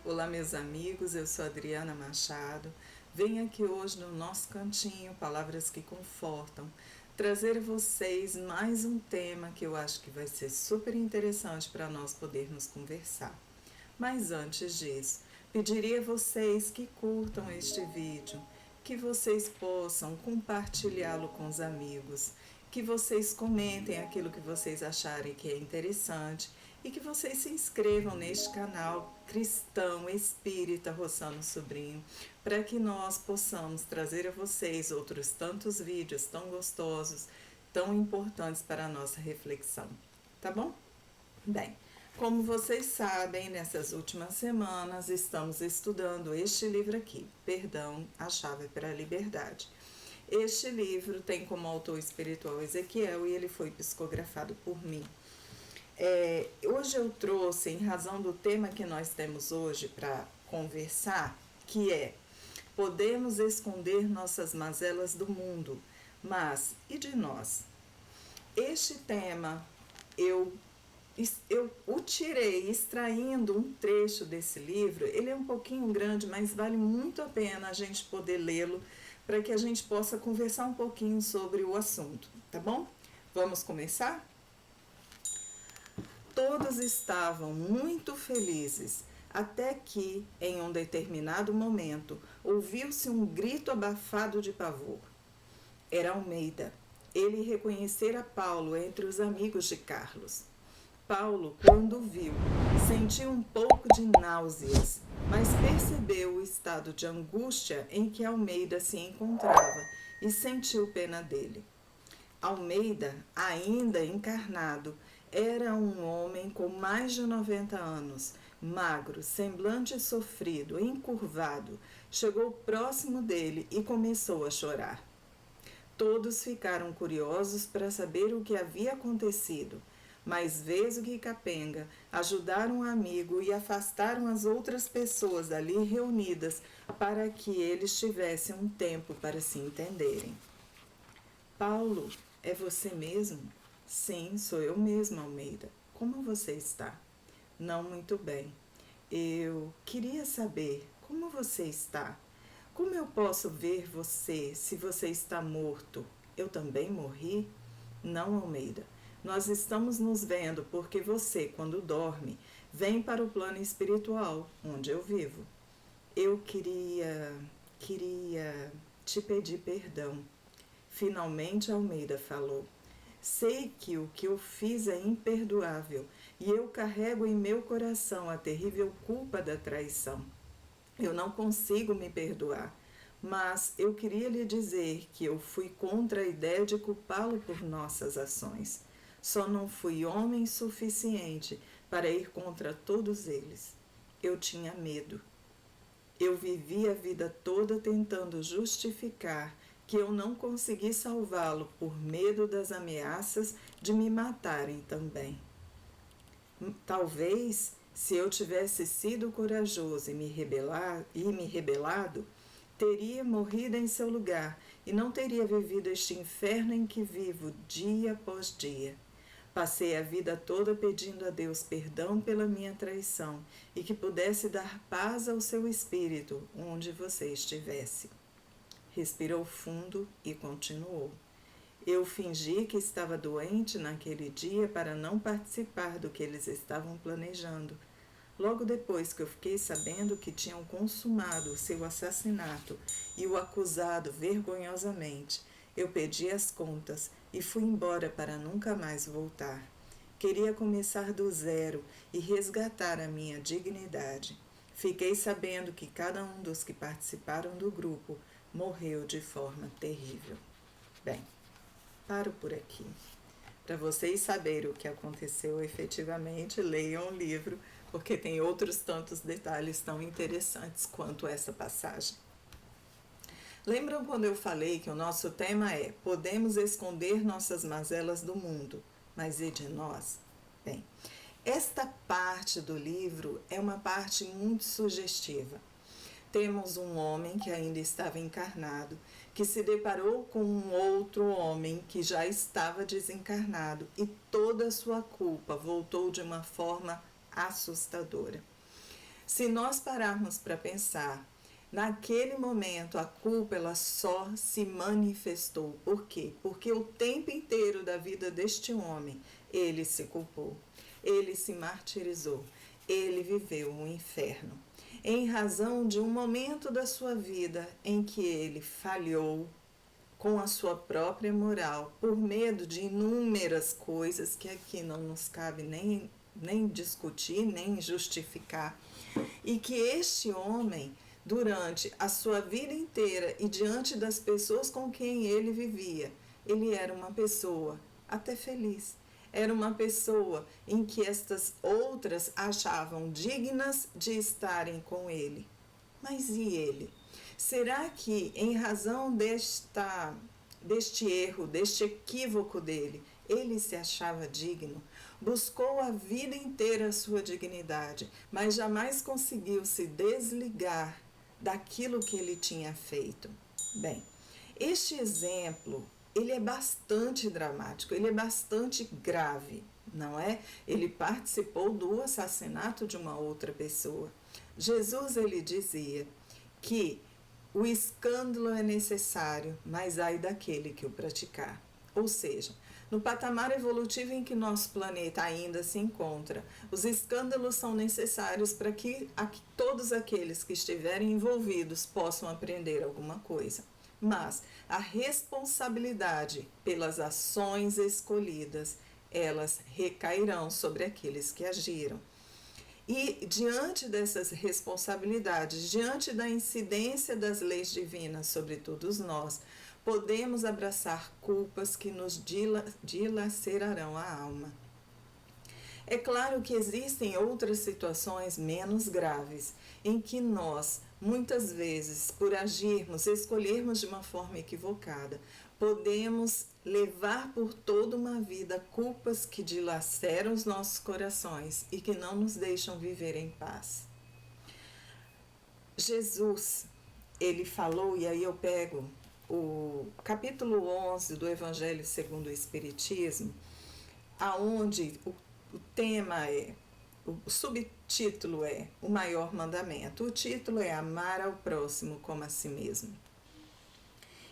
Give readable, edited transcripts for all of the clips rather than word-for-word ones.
Olá, meus amigos, eu sou Adriana Machado. Venho aqui hoje no nosso cantinho, Palavras que Confortam, trazer a vocês mais um tema que eu acho que vai ser super interessante para nós podermos conversar. Mas antes disso, pediria a vocês que curtam este vídeo, que vocês possam compartilhá-lo com os amigos, que vocês comentem aquilo que vocês acharem que é interessante e que vocês se inscrevam neste canal Cristão Espírita Rossano Sobrinho, para que nós possamos trazer a vocês outros tantos vídeos tão gostosos, tão importantes para a nossa reflexão. Tá bom? Bem, como vocês sabem, nessas últimas semanas estamos estudando este livro aqui, Perdão, a Chave para a Liberdade. Este livro tem como autor espiritual Ezequiel e ele foi psicografado por mim. Hoje eu trouxe, em razão do tema que nós temos hoje para conversar, que é: podemos esconder nossas mazelas do mundo, mas e de nós? Este tema eu o tirei extraindo um trecho desse livro. Ele é um pouquinho grande, mas vale muito a pena a gente poder lê-lo para que a gente possa conversar um pouquinho sobre o assunto, tá bom? Vamos começar? Todos estavam muito felizes, até que, em um determinado momento, ouviu-se um grito abafado de pavor. Era Almeida. Ele reconhecera Paulo entre os amigos de Carlos. Paulo, quando o viu, sentiu um pouco de náuseas, mas percebeu o estado de angústia em que Almeida se encontrava e sentiu pena dele. Almeida, ainda encarnado, era um homem com mais de 90 anos, magro, semblante sofrido, encurvado. Chegou próximo dele e começou a chorar. Todos ficaram curiosos para saber o que havia acontecido, mas Vesgo e Capenga ajudaram o amigo e afastaram as outras pessoas ali reunidas para que eles tivessem um tempo para se entenderem. Paulo, é você mesmo? Sim, sou eu mesmo, Almeida. Como você está? Não muito bem. Eu queria saber como você está. Como eu posso ver você se você está morto? Eu também morri? Não, Almeida. Nós estamos nos vendo porque você, quando dorme, vem para o plano espiritual, onde eu vivo. Eu queria te pedir perdão. Finalmente Almeida falou. Sei que o que eu fiz é imperdoável e eu carrego em meu coração a terrível culpa da traição. Eu não consigo me perdoar, mas eu queria lhe dizer que eu fui contra a ideia de culpá-lo por nossas ações. Só não fui homem suficiente para ir contra todos eles. Eu tinha medo. Eu vivi a vida toda tentando justificar que eu não consegui salvá-lo por medo das ameaças de me matarem também. Talvez, se eu tivesse sido corajoso e me rebelado, teria morrido em seu lugar e não teria vivido este inferno em que vivo dia após dia. Passei a vida toda pedindo a Deus perdão pela minha traição e que pudesse dar paz ao seu espírito onde você estivesse. Respirou fundo e continuou. Eu fingi que estava doente naquele dia para não participar do que eles estavam planejando. Logo depois que eu fiquei sabendo que tinham consumado o seu assassinato e o acusado vergonhosamente, eu pedi as contas e fui embora para nunca mais voltar. Queria começar do zero e resgatar a minha dignidade. Fiquei sabendo que cada um dos que participaram do grupo morreu de forma terrível. Bem, paro por aqui. Para vocês saberem o que aconteceu efetivamente, leiam o livro, porque tem outros tantos detalhes tão interessantes quanto essa passagem. Lembram quando eu falei que o nosso tema é: podemos esconder nossas mazelas do mundo, mas e de nós? Bem, esta parte do livro é uma parte muito sugestiva. Temos um homem que ainda estava encarnado, que se deparou com um outro homem que já estava desencarnado e toda a sua culpa voltou de uma forma assustadora. Se nós pararmos para pensar, naquele momento a culpa ela só se manifestou. Por quê? Porque o tempo inteiro da vida deste homem, ele se culpou, ele se martirizou, ele viveu um inferno. Em razão de um momento da sua vida em que ele falhou com a sua própria moral, por medo de inúmeras coisas que aqui não nos cabe nem discutir, nem justificar, e que este homem, durante a sua vida inteira e diante das pessoas com quem ele vivia, ele era uma pessoa até feliz. Era uma pessoa em que estas outras achavam dignas de estarem com ele. Mas e ele? Será que, em razão deste erro, deste equívoco dele, ele se achava digno? Buscou a vida inteira a sua dignidade, mas jamais conseguiu se desligar daquilo que ele tinha feito. Bem, este exemplo, ele é bastante dramático, ele é bastante grave, não é? Ele participou do assassinato de uma outra pessoa. Jesus, ele dizia que o escândalo é necessário, mas ai daquele que o praticar. Ou seja, no patamar evolutivo em que nosso planeta ainda se encontra, os escândalos são necessários para que todos aqueles que estiverem envolvidos possam aprender alguma coisa. Mas a responsabilidade pelas ações escolhidas, elas recairão sobre aqueles que agiram. E diante dessas responsabilidades, diante da incidência das leis divinas sobre todos nós, podemos abraçar culpas que nos dilacerarão a alma. É claro que existem outras situações menos graves, em que nós, muitas vezes, por agirmos, escolhermos de uma forma equivocada, podemos levar por toda uma vida culpas que dilaceram os nossos corações e que não nos deixam viver em paz. Jesus, ele falou, e aí eu pego o capítulo 11 do Evangelho segundo o Espiritismo, aonde o tema o subtítulo é o maior mandamento, o título é amar ao próximo como a si mesmo.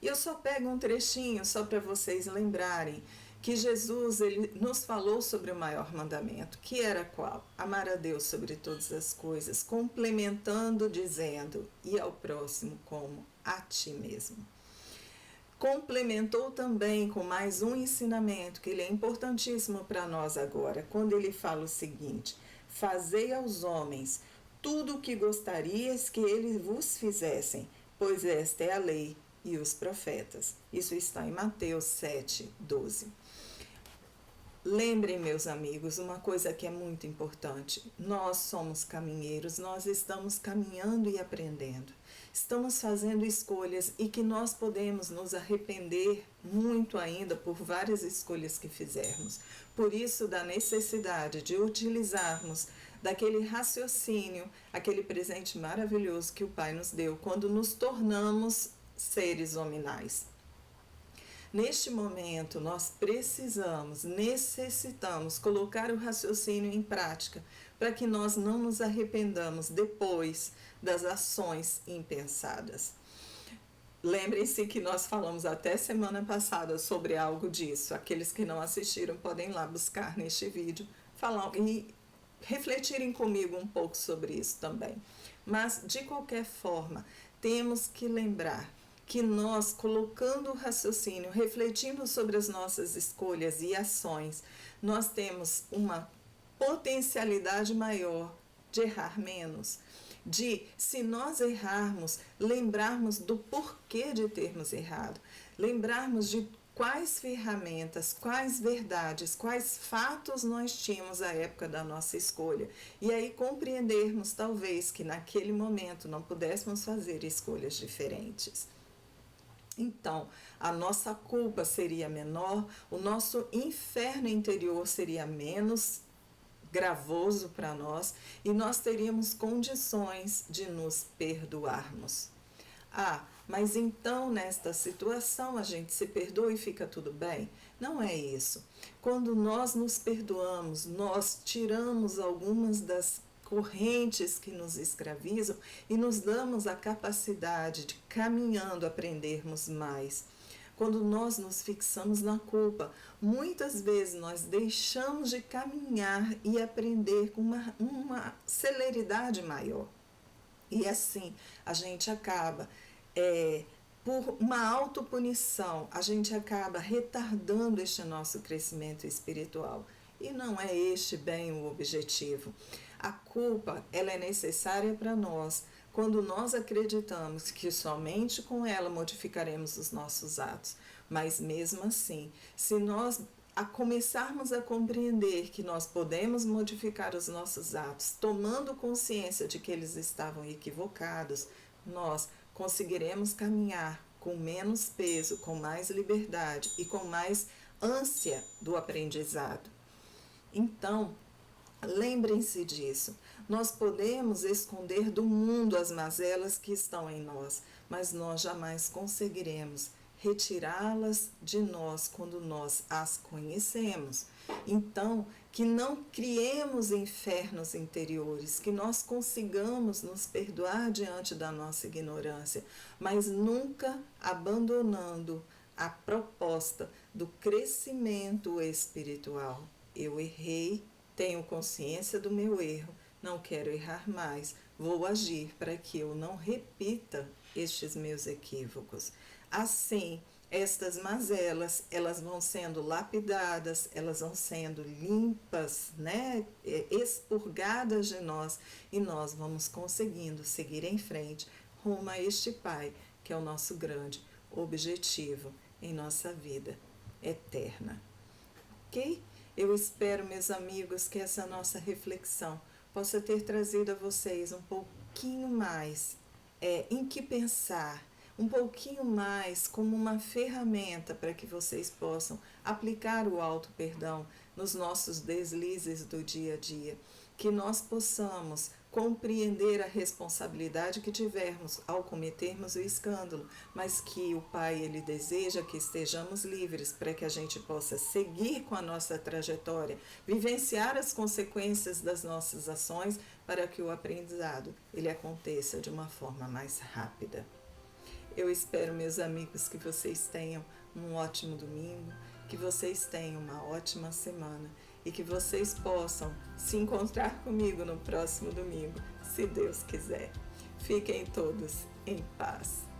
E eu só pego um trechinho só para vocês lembrarem que Jesus ele nos falou sobre o maior mandamento, que era qual? Amar a Deus sobre todas as coisas, complementando dizendo, e ao próximo como a ti mesmo. Complementou também com mais um ensinamento, que ele é importantíssimo para nós agora, quando ele fala o seguinte: fazei aos homens tudo o que gostarias que eles vos fizessem, pois esta é a lei e os profetas. Isso está em Mateus 7:12. Lembrem, meus amigos, uma coisa que é muito importante. Nós somos caminheiros, nós estamos caminhando e aprendendo. Estamos fazendo escolhas e que nós podemos nos arrepender muito ainda por várias escolhas que fizermos. Por isso, da necessidade de utilizarmos daquele raciocínio, aquele presente maravilhoso que o Pai nos deu quando nos tornamos seres hominais. Neste momento, nós necessitamos colocar o raciocínio em prática para que nós não nos arrependamos depois das ações impensadas. Lembrem-se que nós falamos até semana passada sobre algo disso. Aqueles que não assistiram podem ir lá buscar neste vídeo e refletirem comigo um pouco sobre isso também. Mas, de qualquer forma, temos que lembrar que nós, colocando o raciocínio, refletindo sobre as nossas escolhas e ações, nós temos uma potencialidade maior de errar menos, de, se nós errarmos, lembrarmos do porquê de termos errado, lembrarmos de quais ferramentas, quais verdades, quais fatos nós tínhamos à época da nossa escolha. E aí compreendermos, talvez, que naquele momento não pudéssemos fazer escolhas diferentes. Então, a nossa culpa seria menor, o nosso inferno interior seria menos gravoso para nós e nós teríamos condições de nos perdoarmos. Ah, mas então nesta situação a gente se perdoa e fica tudo bem? Não é isso. Quando nós nos perdoamos, nós tiramos algumas das correntes que nos escravizam e nos damos a capacidade de, caminhando, aprendermos mais. Quando nós nos fixamos na culpa, muitas vezes nós deixamos de caminhar e aprender com uma celeridade maior. E assim, a gente acaba, por uma autopunição, a gente acaba retardando este nosso crescimento espiritual. E não é este bem o objetivo. A culpa, ela é necessária para nós, quando nós acreditamos que somente com ela modificaremos os nossos atos. Mas mesmo assim, se nós começarmos a compreender que nós podemos modificar os nossos atos, tomando consciência de que eles estavam equivocados, nós conseguiremos caminhar com menos peso, com mais liberdade e com mais ânsia do aprendizado. Então, lembrem-se disso. Nós podemos esconder do mundo as mazelas que estão em nós, mas nós jamais conseguiremos retirá-las de nós quando nós as conhecemos. Então, que não criemos infernos interiores, que nós consigamos nos perdoar diante da nossa ignorância, mas nunca abandonando a proposta do crescimento espiritual. Eu errei, tenho consciência do meu erro, não quero errar mais, vou agir para que eu não repita estes meus equívocos. Assim, estas mazelas, elas vão sendo lapidadas, elas vão sendo limpas, né, expurgadas de nós, e nós vamos conseguindo seguir em frente rumo a este Pai, que é o nosso grande objetivo em nossa vida eterna. Ok? Eu espero, meus amigos, que essa nossa reflexão possa ter trazido a vocês um pouquinho mais em que pensar, um pouquinho mais como uma ferramenta para que vocês possam aplicar o auto-perdão nos nossos deslizes do dia a dia, que nós possamos compreender a responsabilidade que tivermos ao cometermos o escândalo, mas que o Pai, Ele deseja que estejamos livres para que a gente possa seguir com a nossa trajetória, vivenciar as consequências das nossas ações para que o aprendizado ele aconteça de uma forma mais rápida. Eu espero, meus amigos, que vocês tenham um ótimo domingo, que vocês tenham uma ótima semana e que vocês possam se encontrar comigo no próximo domingo, se Deus quiser. Fiquem todos em paz.